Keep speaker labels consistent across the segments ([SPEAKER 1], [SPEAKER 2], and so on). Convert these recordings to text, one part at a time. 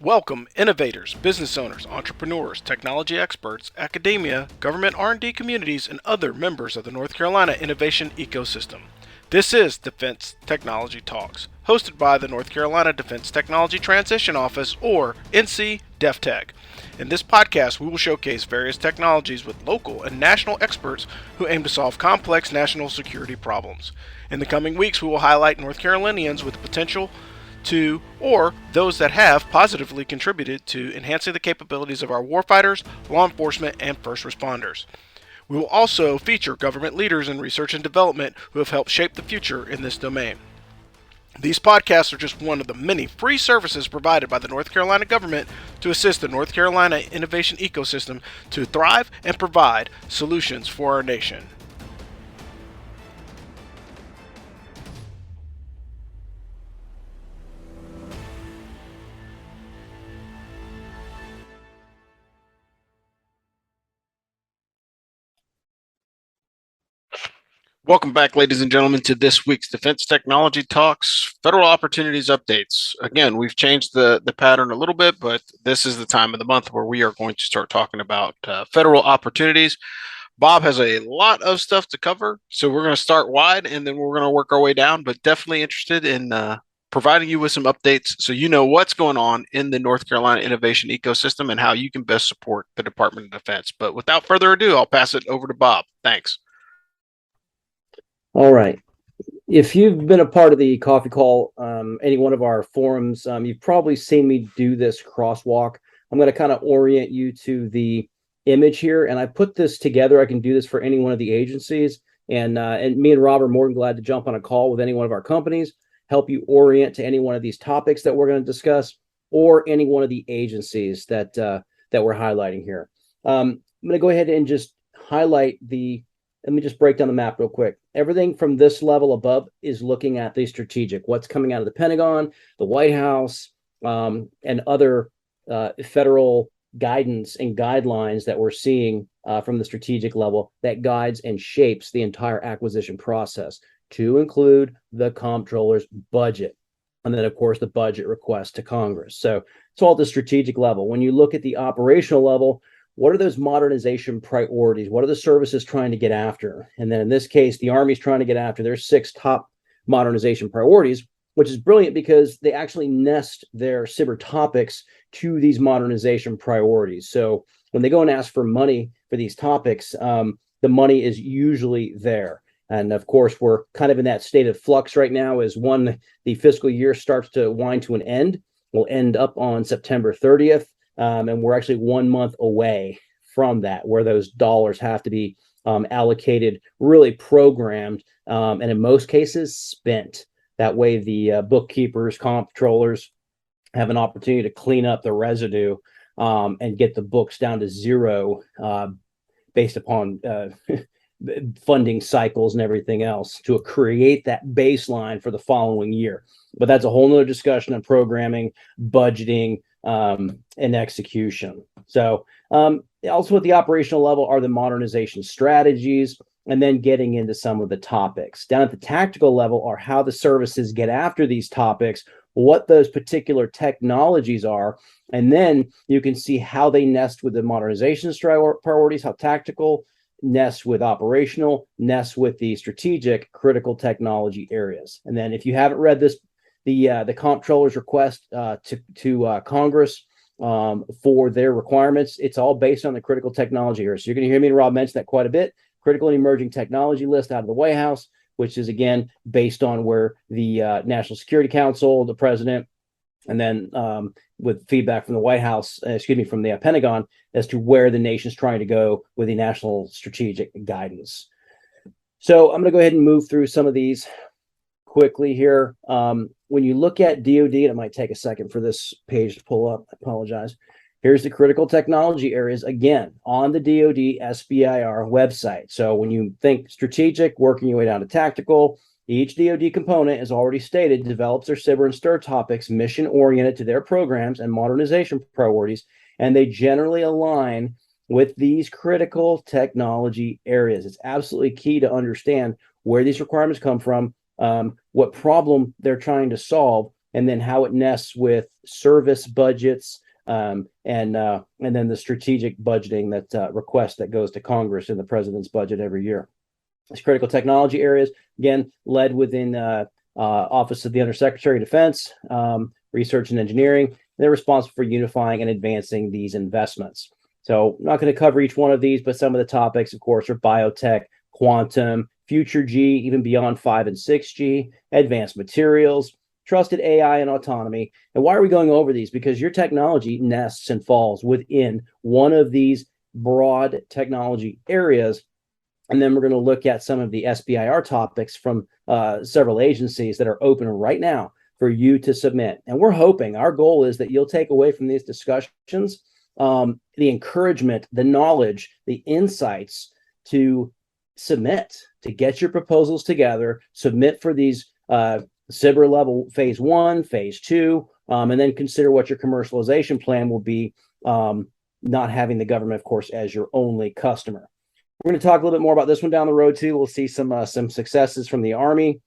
[SPEAKER 1] Welcome, innovators, business owners, entrepreneurs, technology experts, academia, government R&D communities, and other members of the North Carolina innovation ecosystem. This is Defense Technology Talks, hosted by the North Carolina Defense Technology Transition Office, or NC DEFTECH. In this podcast, we will showcase various technologies with local and national experts who aim to solve complex national security problems. In the coming weeks, we will highlight North Carolinians with the potential to, or those that have positively contributed to enhancing the capabilities of our warfighters, law enforcement, and first responders. We will also feature government leaders in research and development who have helped shape the future in this domain. These podcasts are just one of the many free services provided by the North Carolina government to assist the North Carolina innovation ecosystem to thrive and provide solutions for our nation. Welcome back, ladies and gentlemen, to this week's Defense Technology Talks Federal Opportunities Updates. Again, we've changed the pattern a little bit, but this is the time of the month where we are going to start talking about federal opportunities. Bob has a lot of stuff to cover, so we're going to start wide and then we're going to work our way down, but definitely interested in providing you with some updates so you know what's going on in the North Carolina innovation ecosystem and how you can best support the Department of Defense. But without further ado, I'll pass it over to Bob. Thanks.
[SPEAKER 2] All right. If you've been a part of the coffee call, any one of our forums, you've probably seen me do this crosswalk. I'm going to kind of orient you to the image here, and I put this together. I can do this for any one of the agencies, and me and Rob are more than glad to jump on a call with any one of our companies, help you orient to any one of these topics that we're going to discuss, or any one of the agencies that we're highlighting here. I'm going to go ahead and just highlight the. Let me just break down the map real quick. Everything from this level above is looking at the strategic, what's coming out of the Pentagon, the White House, and other federal guidance and guidelines that we're seeing from the strategic level that guides and shapes the entire acquisition process, to include the comptroller's budget. And then, of course, the budget request to Congress. So it's all at the strategic level. When you look at the operational level, what are those modernization priorities? What are the services trying to get after? And then in this case, the Army's trying to get after their 6 top modernization priorities, which is brilliant because they actually nest their cyber topics to these modernization priorities. So when they go and ask for money for these topics, the money is usually there. And of course, we're kind of in that state of flux right now as the fiscal year starts to wind to an end. We'll end up on September 30th. And we're actually 1 month away from that, where those dollars have to be allocated, really programmed, and in most cases spent. That way, the bookkeepers, comptrollers have an opportunity to clean up the residue and get the books down to zero based upon funding cycles and everything else to create that baseline for the following year. But that's a whole nother discussion on programming, budgeting, and execution. So also at the operational level are the modernization strategies, and then getting into some of the topics. Down at the tactical level are how the services get after these topics, what those particular technologies are, and then you can see how they nest with the modernization priorities, how tactical nest with operational, nest with the strategic critical technology areas. And then if you haven't read this, the comptroller's request to Congress for their requirements, it's all based on the critical technology here. So you're going to hear me and Rob mention that quite a bit. Critical and emerging technology list out of the White House, which is again based on where the National Security Council, the president, and then with feedback from the White House, from the Pentagon, as to where the nation's trying to go with the national strategic guidance. So I'm going to go ahead and move through some of these quickly here. When you look at DoD, and it might take a second for this page to pull up, I apologize. Here's the critical technology areas, again, on the DoD SBIR website. So when you think strategic, working your way down to tactical, each DoD component, as already stated, develops their cyber and STIR topics mission-oriented to their programs and modernization priorities, and they generally align with these critical technology areas. It's absolutely key to understand where these requirements come from, what problem they're trying to solve, and then how it nests with service budgets, and then the strategic budgeting that request that goes to Congress in the president's budget every year. These critical technology areas, again, led within Office of the Undersecretary of Defense, Research and Engineering. They're responsible for unifying and advancing these investments. So I'm not going to cover each one of these, but some of the topics, of course, are biotech, quantum, future G, even beyond 5 and 6G, advanced materials, trusted AI and autonomy. And why are we going over these? Because your technology nests and falls within one of these broad technology areas. And then we're going to look at some of the SBIR topics from several agencies that are open right now for you to submit. And we're hoping, our goal is that you'll take away from these discussions the encouragement, the knowledge, the insights to submit, to get your proposals together, submit for these SBIR level phase 1, phase 2, and then consider what your commercialization plan will be, not having the government, of course, as your only customer. We're going to talk a little bit more about this one down the road too. We'll see some successes from the Army.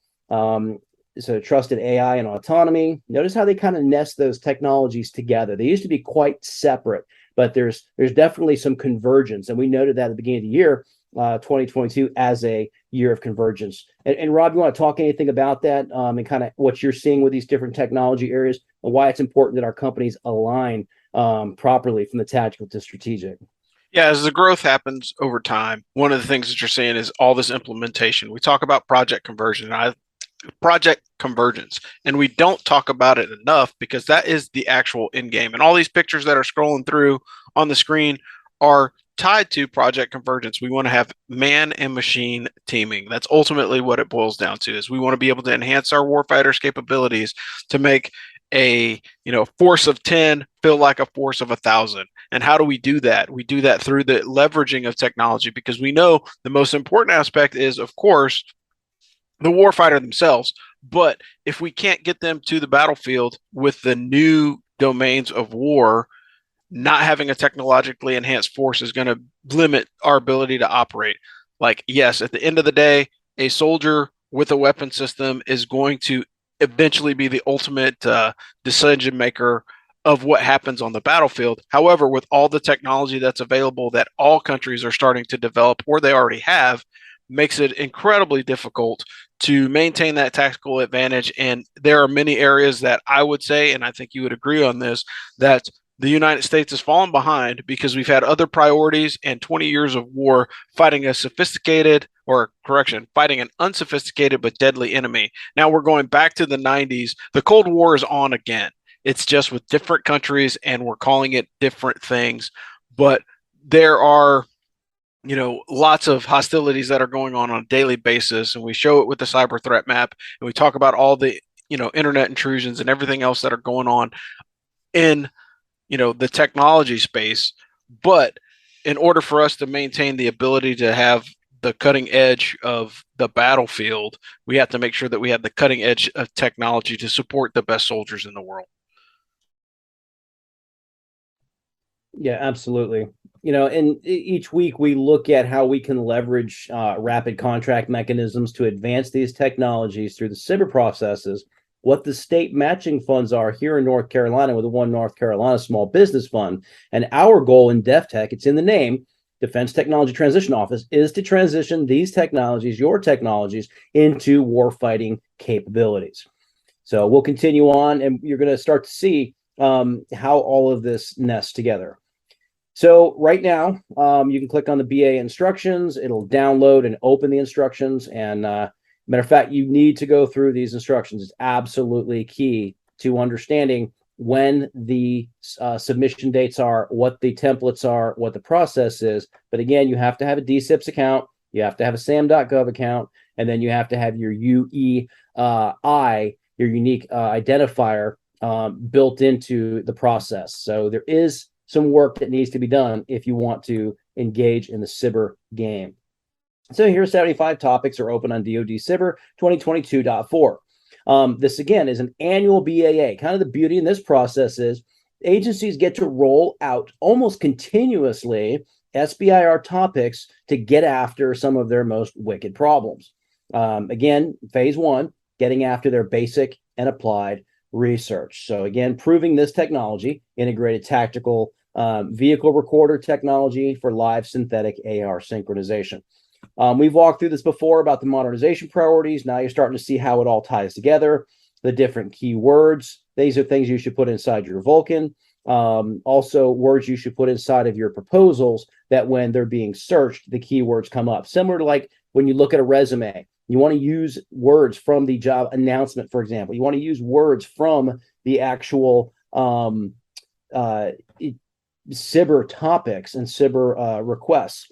[SPEAKER 2] So trusted AI and autonomy. Notice how they kind of nest those technologies together. They used to be quite separate, but there's definitely some convergence, and we noted that at the beginning of the year, 2022, as a year of convergence. And Rob, you want to talk anything about that, and kind of what you're seeing with these different technology areas, and why it's important that our companies align properly from the tactical to strategic?
[SPEAKER 1] Yeah, as the growth happens over time, one of the things that you're seeing is all this implementation. We talk about project convergence, and we don't talk about it enough because that is the actual end game. And all these pictures that are scrolling through on the screen are tied to project convergence. We want to have man and machine teaming. That's ultimately what it boils down to. Is we want to be able to enhance our warfighters' capabilities to make a force of 10 feel like a force of 1,000. And how do we do that? We do that through the leveraging of technology, because we know the most important aspect is, of course, the warfighter themselves. But if we can't get them to the battlefield with the new domains of war, not having a technologically enhanced force is going to limit our ability to operate. Like, yes, at the end of the day, a soldier with a weapon system is going to eventually be the ultimate decision maker of what happens on the battlefield. However, with all the technology that's available that all countries are starting to develop, or they already have, makes it incredibly difficult to maintain that tactical advantage. And there are many areas that I would say, and I think you would agree on this, that the United States has fallen behind because we've had other priorities and 20 years of war fighting an unsophisticated but deadly enemy. Now we're going back to the 90s. The Cold War is on again. It's just with different countries, and we're calling it different things. But there are, lots of hostilities that are going on a daily basis, and we show it with the cyber threat map, and we talk about all the, internet intrusions and everything else that are going on in the technology space. But in order for us to maintain the ability to have the cutting edge of the battlefield, we have to make sure that we have the cutting edge of technology to support the best soldiers in the world.
[SPEAKER 2] Yeah, absolutely. And each week we look at how we can leverage rapid contract mechanisms to advance these technologies through the SBIR processes, what the state matching funds are here in North Carolina with the One North Carolina Small Business Fund. And our goal in DEFTECH, it's in the name, Defense Technology Transition Office, is to transition these technologies, your technologies, into warfighting capabilities. So we'll continue on, and you're going to start to see how all of this nests together. So right now, you can click on the BA instructions. It'll download and open the instructions. And matter of fact, you need to go through these instructions. It's absolutely key to understanding when the submission dates are, what the templates are, what the process is. But again, you have to have a DCIPS account. You have to have a SAM.gov account. And then you have to have your UEI, your unique identifier, built into the process. So there is some work that needs to be done if you want to engage in the SBIR game. So here's 75 topics are open on DoD SBIR 2022.4. This, again, is an annual BAA. Kind of the beauty in this process is agencies get to roll out almost continuously SBIR topics to get after some of their most wicked problems. Again, phase 1, getting after their basic and applied research. So again, proving this technology, integrated tactical vehicle recorder technology for live synthetic AR synchronization. We've walked through this before about the modernization priorities. Now you're starting to see how it all ties together, the different keywords. These are things you should put inside your Vulcan. Also, words you should put inside of your proposals that when they're being searched, the keywords come up. Similar to like when you look at a resume, you want to use words from the job announcement, for example. You want to use words from the actual SIBR topics and SIBR requests.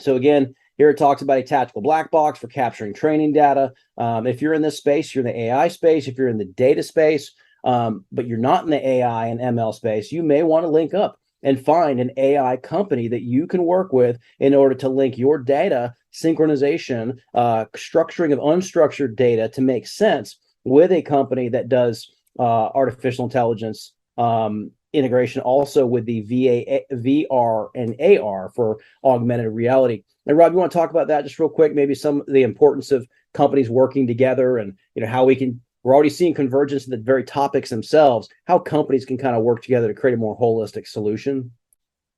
[SPEAKER 2] So again, here it talks about a tactical black box for capturing training data. If you're in this space, you're in the AI space. If you're in the data space, but you're not in the AI and ML space, you may want to link up and find an AI company that you can work with in order to link your data synchronization, structuring of unstructured data to make sense with a company that does artificial intelligence integration also with the VR and AR for augmented reality. And Rob, you want to talk about that just real quick? Maybe some of the importance of companies working together and how we're already seeing convergence in the very topics themselves, how companies can kind of work together to create a more holistic solution.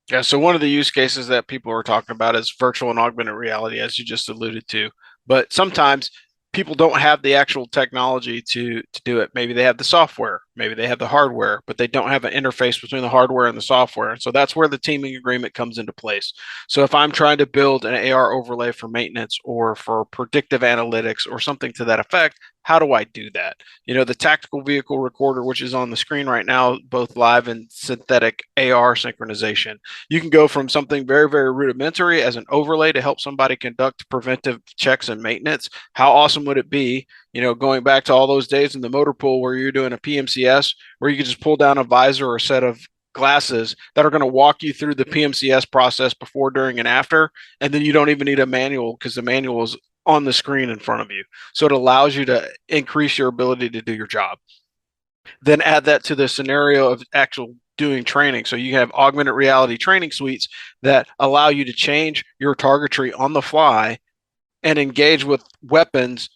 [SPEAKER 1] Yeah, so one of the use cases that people are talking about is virtual and augmented reality, as you just alluded to. But sometimes people don't have the actual technology to do it. Maybe they have the software, maybe they have the hardware, but they don't have an interface between the hardware and the software. And so that's where the teaming agreement comes into place. So if I'm trying to build an AR overlay for maintenance or for predictive analytics or something to that effect, how do I do that? The tactical vehicle recorder, which is on the screen right now, both live and synthetic AR synchronization. You can go from something very, very rudimentary as an overlay to help somebody conduct preventive checks and maintenance. How awesome would it be, going back to all those days in the motor pool where you're doing a PMCS, where you could just pull down a visor or a set of glasses that are going to walk you through the PMCS process before, during, and after. And then you don't even need a manual because the manual is on the screen in front of you. So it allows you to increase your ability to do your job. Then add that to the scenario of actual doing training. So you have augmented reality training suites that allow you to change your targetry on the fly and engage with weapons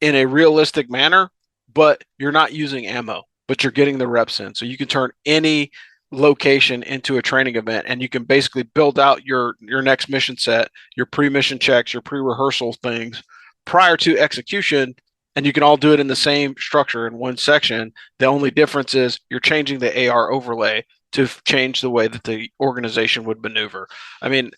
[SPEAKER 1] in a realistic manner, but you're not using ammo, but you're getting the reps in. So you can turn any location into a training event, and you can basically build out your next mission set, your pre-mission checks, your pre-rehearsal things prior to execution, and you can all do it in the same structure in one section. The only difference is you're changing the AR overlay to change the way that the organization would maneuver. I mean,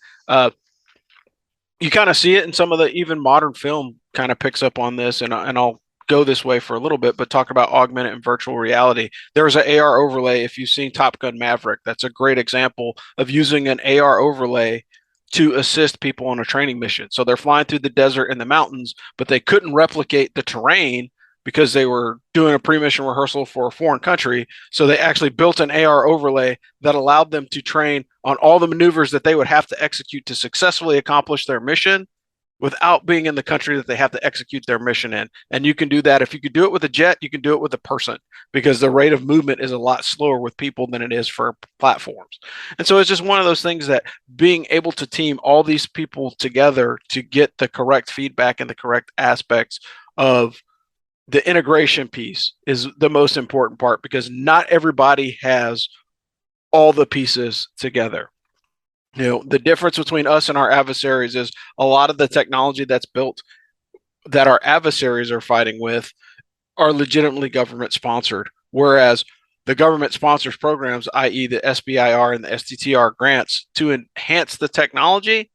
[SPEAKER 1] you kind of see it in some of the even modern film kind of picks up on this, and I'll go this way for a little bit, but talk about augmented and virtual reality. There's an AR overlay. If you've seen Top Gun Maverick, that's a great example of using an AR overlay to assist people on a training mission. So they're flying through the desert and the mountains, but they couldn't replicate the terrain because they were doing a pre-mission rehearsal for a foreign country. So they actually built an AR overlay that allowed them to train on all the maneuvers that they would have to execute to successfully accomplish their mission without being in the country that they have to execute their mission in. And you can do that. If you could do it with a jet, you can do it with a person, because the rate of movement is a lot slower with people than it is for platforms. And so it's just one of those things that being able to team all these people together to get the correct feedback and the correct aspects of the integration piece is the most important part, because not everybody has all the pieces together. The difference between us and our adversaries is a lot of the technology that's built that our adversaries are fighting with are legitimately government sponsored, whereas the government sponsors programs, i.e. the SBIR and the STTR grants, to enhance the technology,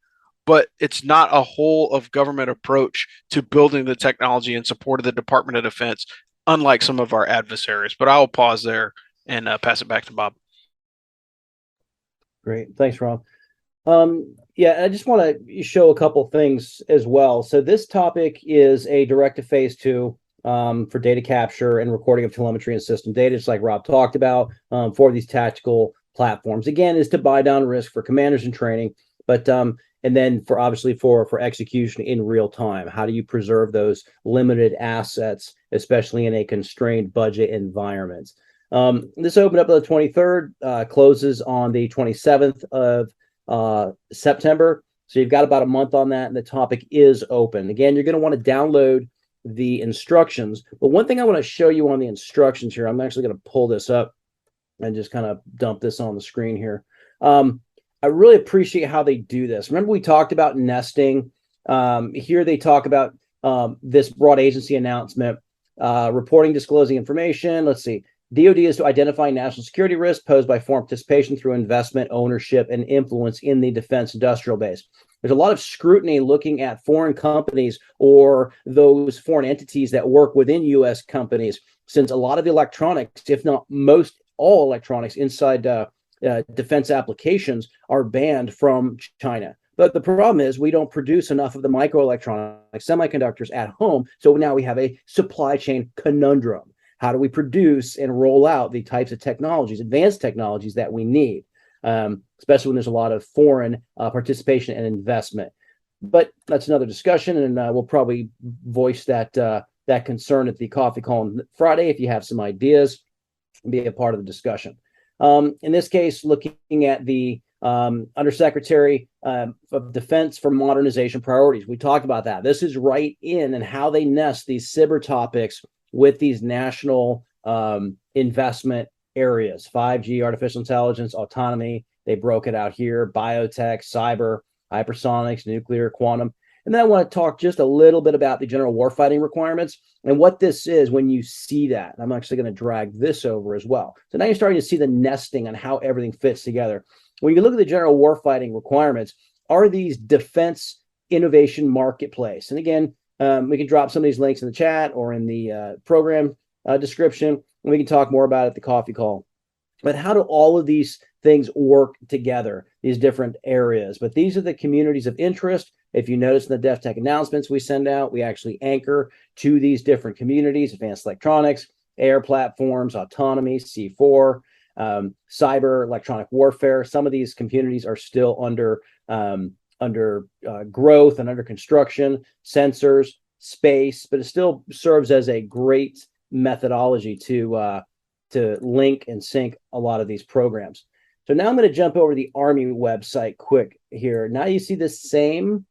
[SPEAKER 1] but it's not a whole of government approach to building the technology in support of the Department of Defense, unlike some of our adversaries. But I'll pause there and pass it back to Bob.
[SPEAKER 2] Great. Thanks, Rob. Yeah, I just want to show a couple things as well. So this topic is a direct-to-phase 2 for data capture and recording of telemetry and system data, just like Rob talked about, for these tactical platforms. Again, is to buy down risk for commanders in training, but and then for obviously for execution in real time. How do you preserve those limited assets, especially in a constrained budget environment? This opened up on the 23rd, closes on the 27th of September. So you've got about a month on that, and the topic is open. Again, you're going to want to download the instructions. But one thing I want to show you on the instructions here, I'm actually going to pull this up and just kind of dump this on the screen here. I really appreciate how they do this. Remember, we talked about nesting. Here they talk about this broad agency announcement, reporting, disclosing information. Let's see. DoD is to identify national security risks posed by foreign participation through investment, ownership, and influence in the defense industrial base. There's a lot of scrutiny looking at foreign companies or those foreign entities that work within U.S. companies, since a lot of the electronics, if not most all electronics inside defense applications, are banned from China. But the problem is we don't produce enough of the microelectronics, semiconductors at home. So now we have a supply chain conundrum. How do we produce and roll out the types of technologies, advanced technologies that we need, especially when there's a lot of foreign participation and investment? But that's another discussion, and we'll probably voice that concern at the coffee call on Friday if you have some ideas and be a part of the discussion. In this case, looking at the Undersecretary of Defense for Modernization Priorities. We talked about that. This is right in and how they nest these cyber topics with these national investment areas: 5G, artificial intelligence, autonomy. They broke it out here: biotech, cyber, hypersonics, nuclear, quantum. And then I want to talk just a little bit about the general warfighting requirements and what this is when you see that. I'm actually going to drag this over as well. So now you're starting to see the nesting on how everything fits together. When you look at the general warfighting requirements, are these defense innovation marketplace? And again, we can drop some of these links in the chat or in the program description, and we can talk more about it at the coffee call. But how do all of these things work together, these different areas? But these are the communities of interest. If you notice in the DEFTECH announcements we send out, we actually anchor to these different communities: advanced electronics, air platforms, autonomy, C4, cyber, electronic warfare. Some of these communities are still under growth and under construction, sensors, space, but it still serves as a great methodology to link and sync a lot of these programs. So now I'm going to jump over to the Army website quick here. Now you see the same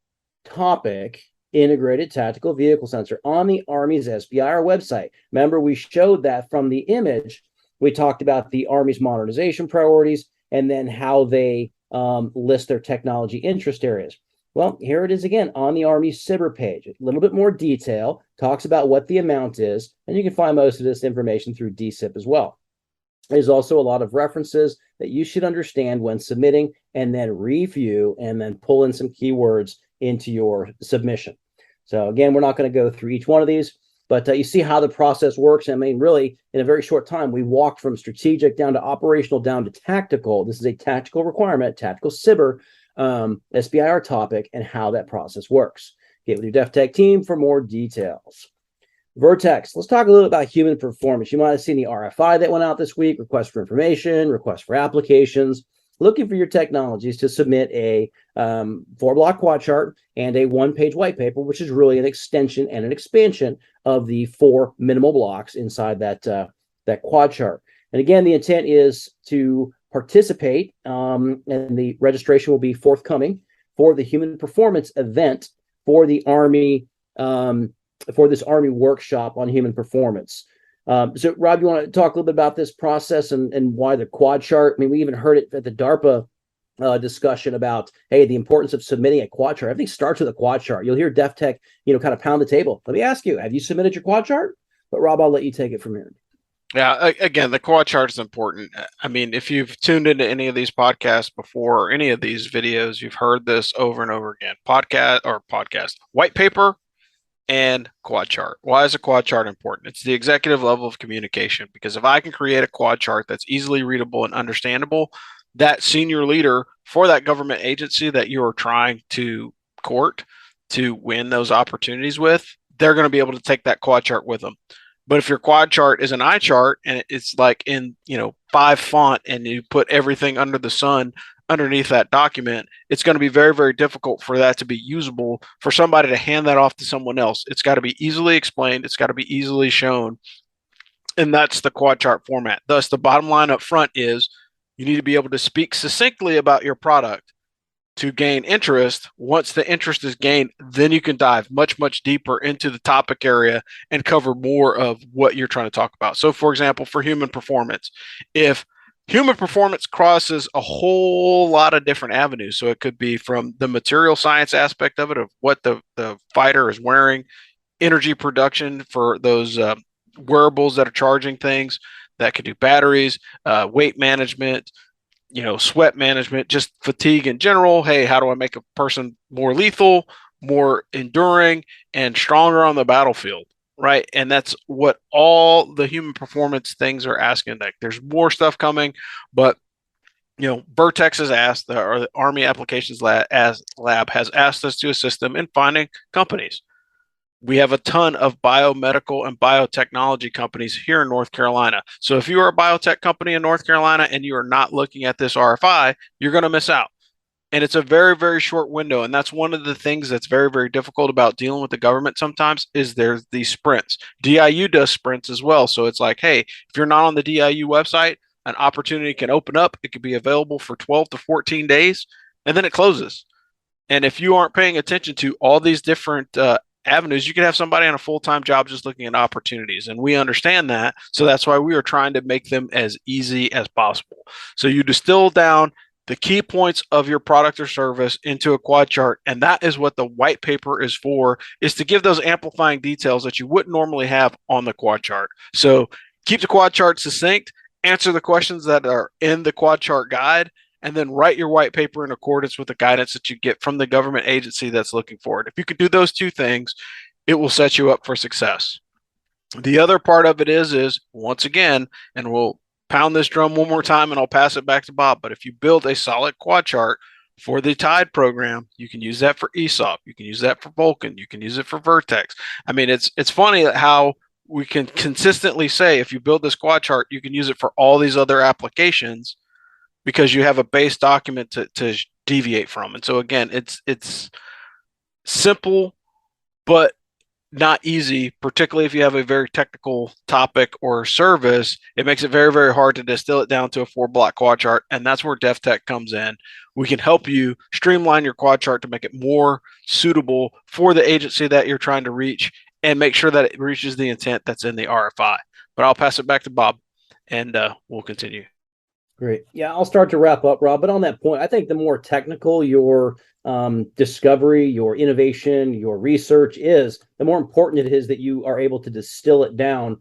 [SPEAKER 2] topic, integrated tactical vehicle sensor, on the Army's SBIR website. Remember, we showed that from the image. We talked about the Army's modernization priorities and then how they list their technology interest areas. Well, here it is again on the Army SBIR page. A little bit more detail, talks about what the amount is, and you can find most of this information through DSIP as well. There's also a lot of references that you should understand when submitting, and then review and then pull in some keywords into your submission. So again, we're not going to go through each one of these, but you see how the process works. I mean, really, in a very short time, we walked from strategic down to operational down to tactical. This is a tactical requirement, tactical SBIR, SBIR topic, and how that process works. Get with your DEFTECH team for more details. Vertex, let's talk a little about human performance. You might have seen the RFI that went out this week: request for information, request for applications, looking for your technologies to submit a 4-block quad chart and a 1-page white paper, which is really an extension and an expansion of the 4 minimal blocks inside that quad chart. And again, the intent is to participate, and the registration will be forthcoming for the human performance event for the Army, for this Army workshop on human performance. So, Rob, you want to talk a little bit about this process and why the quad chart? I mean, we even heard it at the DARPA discussion about, hey, the importance of submitting a quad chart. Everything starts with a quad chart. You'll hear DEFTECH, kind of pound the table. Let me ask you, have you submitted your quad chart? But Rob, I'll let you take it from here.
[SPEAKER 1] Yeah, again, the quad chart is important. I mean, if you've tuned into any of these podcasts before or any of these videos, you've heard this over and over again. Podcast, white paper, and quad chart. Why is a quad chart important? It's the executive level of communication, because if I can create a quad chart that's easily readable and understandable, that senior leader for that government agency that you are trying to court to win those opportunities with, they're going to be able to take that quad chart with them. But if your quad chart is an eye chart and it's like in 5 font and you put everything under the sun underneath that document, it's going to be very, very difficult for that to be usable for somebody to hand that off to someone else. It's got to be easily explained. It's got to be easily shown. And that's the quad chart format. Thus, the bottom line up front is you need to be able to speak succinctly about your product, to gain interest. Once the interest is gained, then you can dive much, much deeper into the topic area and cover more of what you're trying to talk about. So, for example, for human performance, if human performance crosses a whole lot of different avenues, so it could be from the material science aspect of it, of what the fighter is wearing, energy production for those wearables that are charging things, that could do batteries, weight management, sweat management, just fatigue in general. Hey, how do I make a person more lethal, more enduring, and stronger on the battlefield? Right. And that's what all the human performance things are asking. Like, there's more stuff coming, but Vertex has asked, or the Army Applications Lab has asked us to assist them in finding companies. We have a ton of biomedical and biotechnology companies here in North Carolina. So if you are a biotech company in North Carolina and you are not looking at this RFI, you're going to miss out. And it's a very, very short window. And that's one of the things that's very, very difficult about dealing with the government sometimes, is there's these sprints. DIU does sprints as well. So it's like, hey, if you're not on the DIU website, an opportunity can open up. It could be available for 12 to 14 days, and then it closes. And if you aren't paying attention to all these different avenues, you could have somebody on a full-time job just looking at opportunities. And we understand that. So that's why we are trying to make them as easy as possible. So you distill down the key points of your product or service into a quad chart. And that is what the white paper is for, is to give those amplifying details that you wouldn't normally have on the quad chart. So keep the quad chart succinct, answer the questions that are in the quad chart guide, and then write your white paper in accordance with the guidance that you get from the government agency that's looking for it. If you can do those two things, it will set you up for success. The other part of it is once again, and we'll pound this drum one more time and I'll pass it back to Bob, but if you build a solid quad chart for the TIDE program, you can use that for ESOP, you can use that for Vulcan, you can use it for Vertex. I mean, it's funny how we can consistently say, if you build this quad chart, you can use it for all these other applications, because you have a base document to deviate from. And so again, it's simple, but not easy, particularly if you have a very technical topic or service. It makes it very, very hard to distill it down to a 4-block quad chart. And that's where DEFTECH comes in. We can help you streamline your quad chart to make it more suitable for the agency that you're trying to reach, and make sure that it reaches the intent that's in the RFI. But I'll pass it back to Bob, and we'll continue.
[SPEAKER 2] Great. Yeah, I'll start to wrap up, Rob. But on that point, I think the more technical your discovery, your innovation, your research is, the more important it is that you are able to distill it down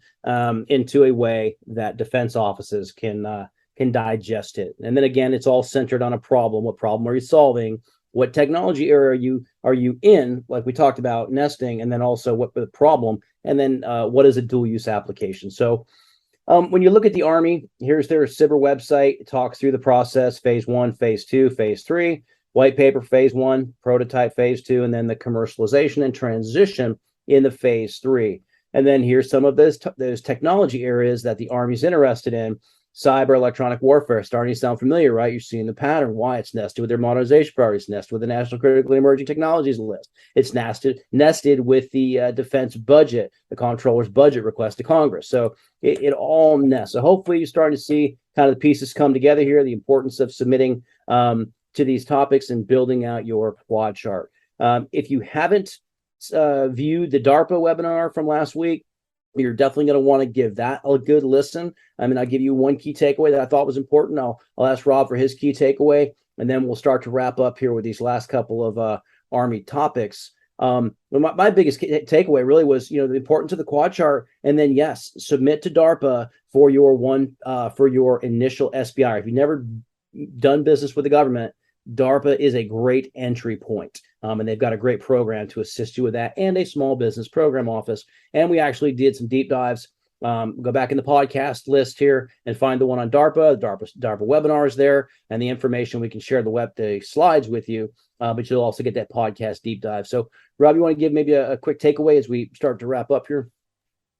[SPEAKER 2] into a way that defense offices can digest it. And then again, it's all centered on a problem. What problem are you solving? What technology area are you in? Like we talked about nesting, and then also what the problem, and then what is a dual use application? So when you look at the Army, here's their SBIR website. It talks through the process: phase 1, phase 2, phase 3, white paper phase 1, prototype phase 2, and then the commercialization and transition in the phase 3. And then here's some of those technology areas that the Army's interested in. Cyber electronic warfare, starting to sound familiar, right? You're seeing the pattern, why it's nested with their modernization priorities, nested with the National Critically Emerging Technologies list. It's nested with the defense budget, the comptroller's budget request to Congress. So it all nests. So hopefully you're starting to see kind of the pieces come together here, the importance of submitting to these topics and building out your quad chart. If you haven't viewed the DARPA webinar from last week, you're definitely going to want to give that a good listen. I mean, I'll give you one key takeaway that I thought was important. I'll ask Rob for his key takeaway, and then we'll start to wrap up here with these last couple of Army topics. My biggest takeaway really was, the importance of the quad chart, and then yes, submit to DARPA for your initial SBI. If you've never done business with the government, DARPA is a great entry point. And they've got a great program to assist you with that, and a small business program office. And we actually did some deep dives. Go back in the podcast list here and find the one on DARPA. DARPA webinars there, and the information. We can share the slides with you, but you'll also get that podcast deep dive. So, Rob, you want to give maybe a quick takeaway as we start to wrap up here?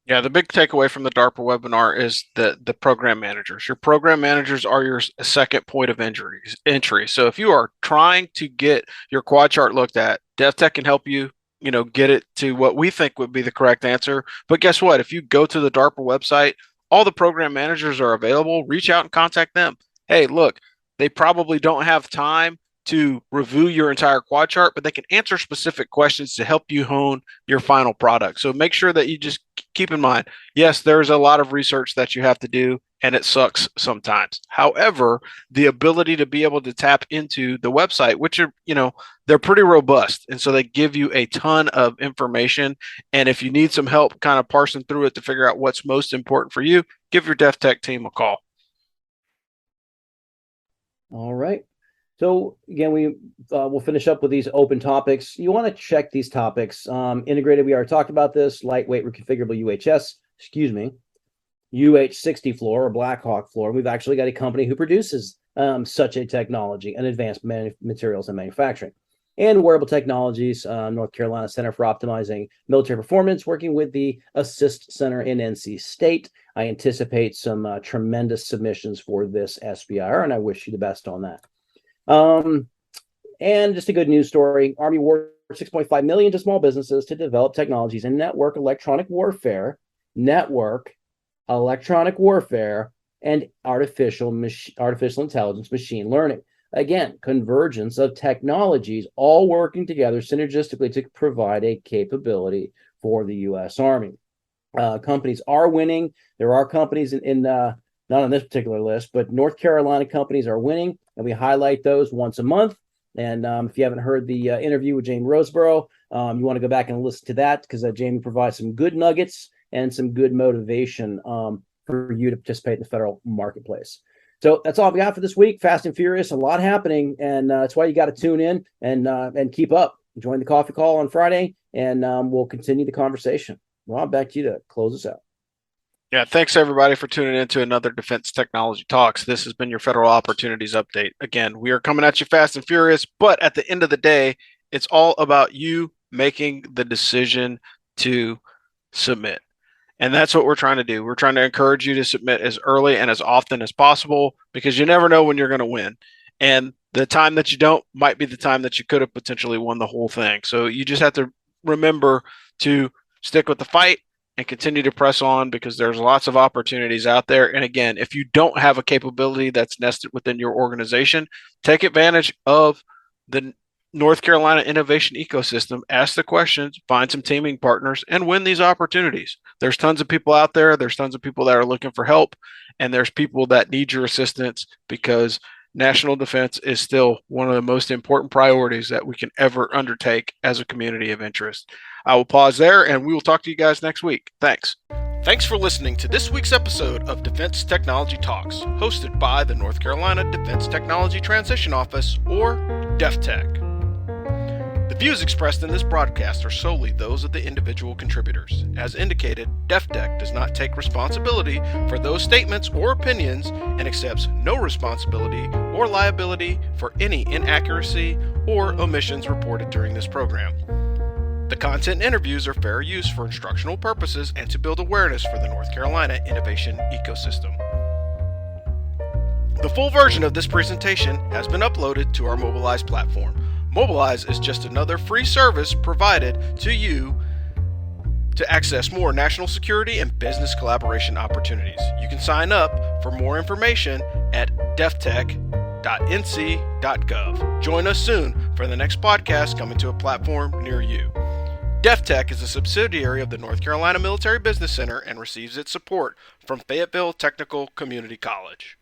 [SPEAKER 1] Yeah, the big takeaway from the DARPA webinar is the program managers. Your program managers are your second point of entry. So if you are trying to get your quad chart looked at, DEFTECH can help you, get it to what we think would be the correct answer. But guess what? If you go to the DARPA website, all the program managers are available. Reach out and contact them. Hey, look, they probably don't have time to review your entire quad chart, but they can answer specific questions to help you hone your final product. So make sure that you just keep in mind, yes, there's a lot of research that you have to do, and it sucks sometimes. However, the ability to be able to tap into the website, which are, they're pretty robust. And so they give you a ton of information. And if you need some help kind of parsing through it to figure out what's most important for you, give your DEFTECH team a call.
[SPEAKER 2] All right. So again, we'll finish up with these open topics. You want to check these topics. Integrated, we already talked about this. Lightweight reconfigurable UH-60 floor or Blackhawk floor. We've actually got a company who produces such a technology and advanced materials and manufacturing. And wearable technologies, North Carolina Center for Optimizing Military Performance, working with the Assist Center in NC State. I anticipate some tremendous submissions for this SBIR, and I wish you the best on that. And just a good news story, Army awarded $6.5 million to small businesses to develop technologies in network electronic warfare, and artificial intelligence, machine learning. Again, convergence of technologies all working together synergistically to provide a capability for the U.S. Army. Companies are winning. There are companies in not on this particular list, but North Carolina companies are winning, and we highlight those once a month. And if you haven't heard the interview with Jamie Roseborough, you want to go back and listen to that, because Jamie provides some good nuggets and some good motivation for you to participate in the federal marketplace. So that's all we got for this week. Fast and furious, a lot happening, and that's why you got to tune in and keep up. Join the coffee call on Friday, and we'll continue the conversation. Rob, back to you to close us out.
[SPEAKER 1] Yeah, thanks everybody for tuning in to another Defense Technology Talks. This has been your Federal Opportunities Update. Again, we are coming at you fast and furious, but at the end of the day, it's all about you making the decision to submit. And that's what we're trying to do. We're trying to encourage you to submit as early and as often as possible, because you never know when you're going to win. And the time that you don't might be the time that you could have potentially won the whole thing. So you just have to remember to stick with the fight and continue to press on, because there's lots of opportunities out there. And again, if you don't have a capability that's nested within your organization, take advantage of the North Carolina innovation ecosystem, ask the questions, find some teaming partners, and win these opportunities. There's tons of people out there. There's tons of people that are looking for help, and there's people that need your assistance, because national defense is still one of the most important priorities that we can ever undertake as a community of interest. I will pause there, and we will talk to you guys next week. Thanks. Thanks for listening to this week's episode of Defense Technology Talks, hosted by the North Carolina Defense Technology Transition Office, or DEFTECH. The views expressed in this broadcast are solely those of the individual contributors. As indicated, DEFTECH does not take responsibility for those statements or opinions and accepts no responsibility or liability for any inaccuracy or omissions reported during this program. The content and interviews are fair use for instructional purposes and to build awareness for the North Carolina innovation ecosystem. The full version of this presentation has been uploaded to our Mobilize platform. Mobilize is just another free service provided to you to access more national security and business collaboration opportunities. You can sign up for more information at deftech.nc.gov. Join us soon for the next podcast coming to a platform near you. DEFTECH is a subsidiary of the North Carolina Military Business Center and receives its support from Fayetteville Technical Community College.